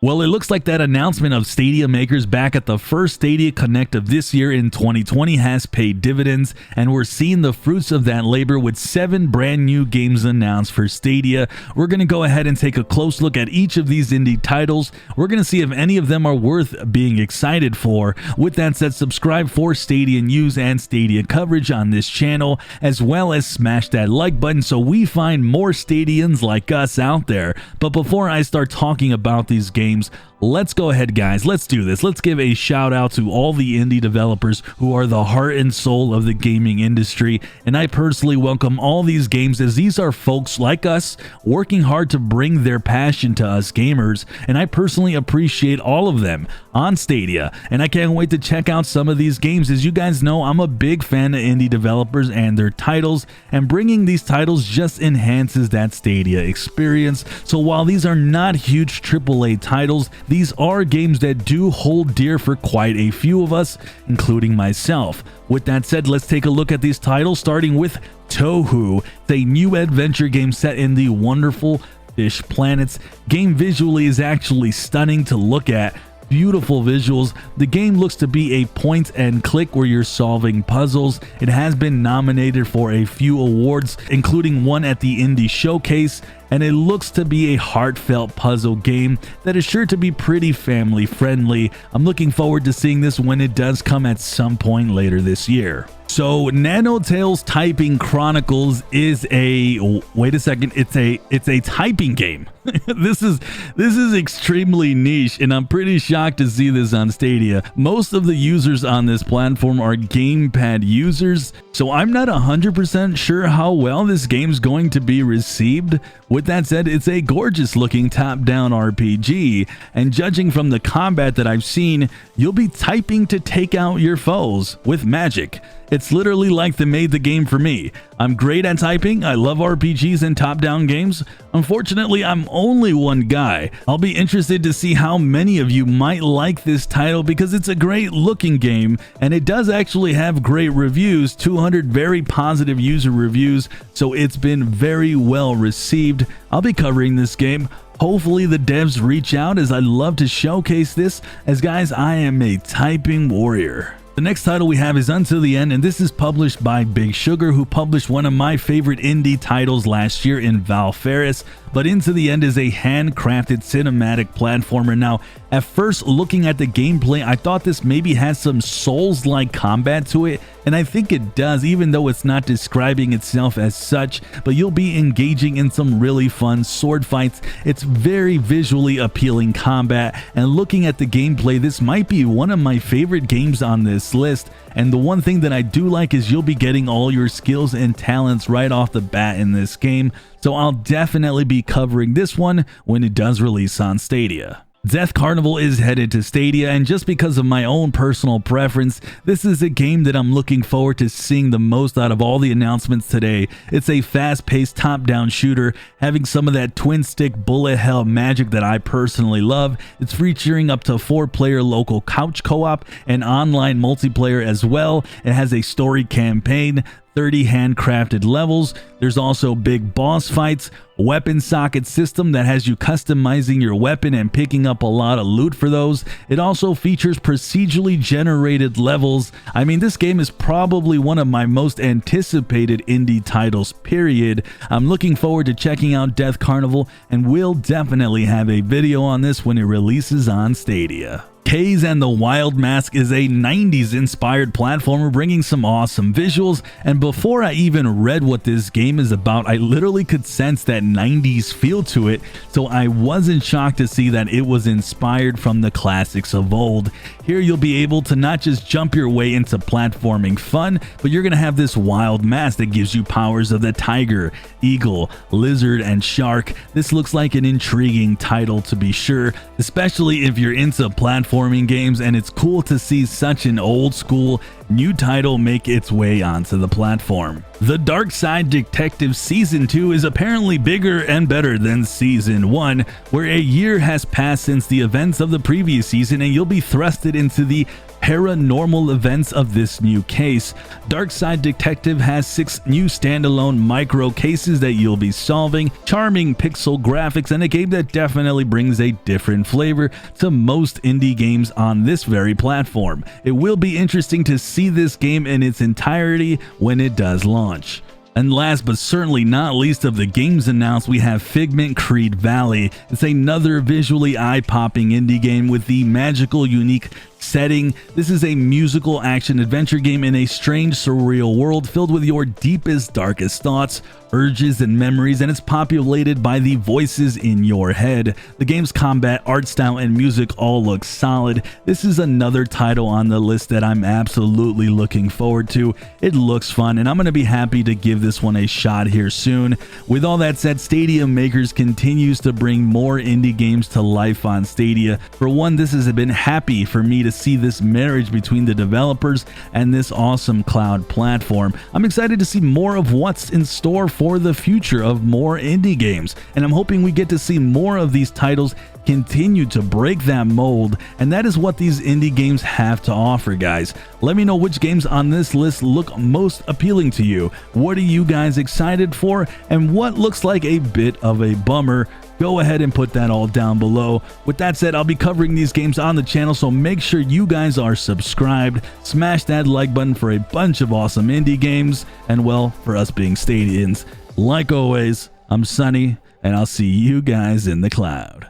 Well, it looks like that announcement of Stadia makers back at the first Stadia Connect of this year in 2020 has paid dividends, and we're seeing the fruits of that labor with 7 brand new games announced for Stadia. We're going to go ahead and take a close look at each of these indie titles. We're going to see if any of them are worth being excited for. With that said, subscribe for Stadia news and Stadia coverage on this channel, as well as smash that like button so we find more Stadians like us out there. But before I start talking about these games, let's go ahead, guys. Let's do this. Let's give a shout out to all the indie developers who are the heart and soul of the gaming industry. And I personally welcome all these games, as these are folks like us working hard to bring their passion to us gamers. And I personally appreciate all of them on Stadia. And I can't wait to check out some of these games. As you guys know, I'm a big fan of indie developers and their titles, and bringing these titles just enhances that Stadia experience. So while these are not huge AAA titles, these are games that do hold dear for quite a few of us, including myself. With that said, let's take a look at these titles, starting with Tohu. It's a new adventure game set in the wonderful fish planets. Game visually is actually stunning to look at. Beautiful visuals. The game looks to be a point and click where you're solving puzzles. It has been nominated for a few awards, including one at the Indie Showcase, and it looks to be a heartfelt puzzle game that is sure to be pretty family friendly. I'm looking forward to seeing this when it does come at some point later this year. So Nanotale's Typing Chronicles is a it's a typing game. This is extremely niche, and I'm pretty shocked to see this on Stadia. Most of the users on this platform are gamepad users, so I'm not 100% sure how well this game's going to be received. With that said, it's a gorgeous looking top-down RPG, and judging from the combat that I've seen, you'll be typing to take out your foes with magic. It's literally like they made the game for me. I'm great at typing. I love RPGs and top-down games. Unfortunately, I'm only one guy. I'll be interested to see how many of you might like this title, because it's a great looking game, and it does actually have great reviews, 200 very positive user reviews, so it's been very well received. I'll be covering this game. Hopefully the devs reach out, as I'd love to showcase this, as guys, I am a typing warrior. The next title we have is Until the End, and this is published by Big Sugar, who published one of my favorite indie titles last year in Valfaris. But Into the End is a handcrafted cinematic platformer. Now, at first looking at the gameplay, I thought this maybe has some Souls-like combat to it, and I think it does, even though it's not describing itself as such. But you'll be engaging in some really fun sword fights. It's very visually appealing combat, and looking at the gameplay, this might be one of my favorite games on this list. And the one thing that I do like is you'll be getting all your skills and talents right off the bat in this game, so I'll definitely be covering this one when it does release on Stadia. Death Carnival is headed to Stadia, and just because of my own personal preference, this is a game that I'm looking forward to seeing the most out of all the announcements today. It's a fast-paced top-down shooter, having some of that twin-stick bullet hell magic that I personally love. It's featuring up to 4-player local couch co-op and online multiplayer as well. It has a story campaign, 30 handcrafted levels. There's also big boss fights, weapon socket system that has you customizing your weapon and picking up a lot of loot for those. It also features procedurally generated levels. I mean, this game is probably one of my most anticipated indie titles, period. I'm looking forward to checking out Death Carnival, and we'll definitely have a video on this when it releases on Stadia. Kaze and the Wild Mask is a 90s inspired platformer bringing some awesome visuals, and before I even read what this game is about, I literally could sense that 90s feel to it, so I wasn't shocked to see that it was inspired from the classics of old. Here you'll be able to not just jump your way into platforming fun, but you're gonna have this wild mask that gives you powers of the tiger, eagle, lizard, and shark. This looks like an intriguing title to be sure, especially if you're into platforming games, and it's cool to see such an old school new title make its way onto the platform. The Darkside Detective Season 2 is apparently bigger and better than Season 1, where a year has passed since the events of the previous season, and you'll be thrusted into the paranormal events of this new case. Darkside Detective has 6 new standalone micro cases that you'll be solving, charming pixel graphics, and a game that definitely brings a different flavor to most indie games on this very platform. It will be interesting to see this game in its entirety when it does launch. And last but certainly not least of the games announced, we have Figment Creed Valley. It's another visually eye-popping indie game with the magical, unique setting. This is a musical action-adventure game in a strange, surreal world filled with your deepest, darkest thoughts, urges, and memories, and it's populated by the voices in your head. The game's combat, art style, and music all look solid. This is another title on the list that I'm absolutely looking forward to. It looks fun, and I'm going to be happy to give this one a shot here soon. With all that said, Stadia Makers continues to bring more indie games to life on Stadia. For one, this has been happy for me to see this marriage between the developers and this awesome cloud platform. I'm excited to see more of what's in store for the future of more indie games, and I'm hoping we get to see more of these titles continue to break that mold, and that is what these indie games have to offer, guys. Let me know which games on this list look most appealing to you. What are you guys excited for, and what looks like a bit of a bummer? Go ahead and put that all down below. With that said, I'll be covering these games on the channel, so make sure you guys are subscribed. Smash that like button for a bunch of awesome indie games, and well, for us being Stadians. Like always, I'm Sunny, and I'll see you guys in the cloud.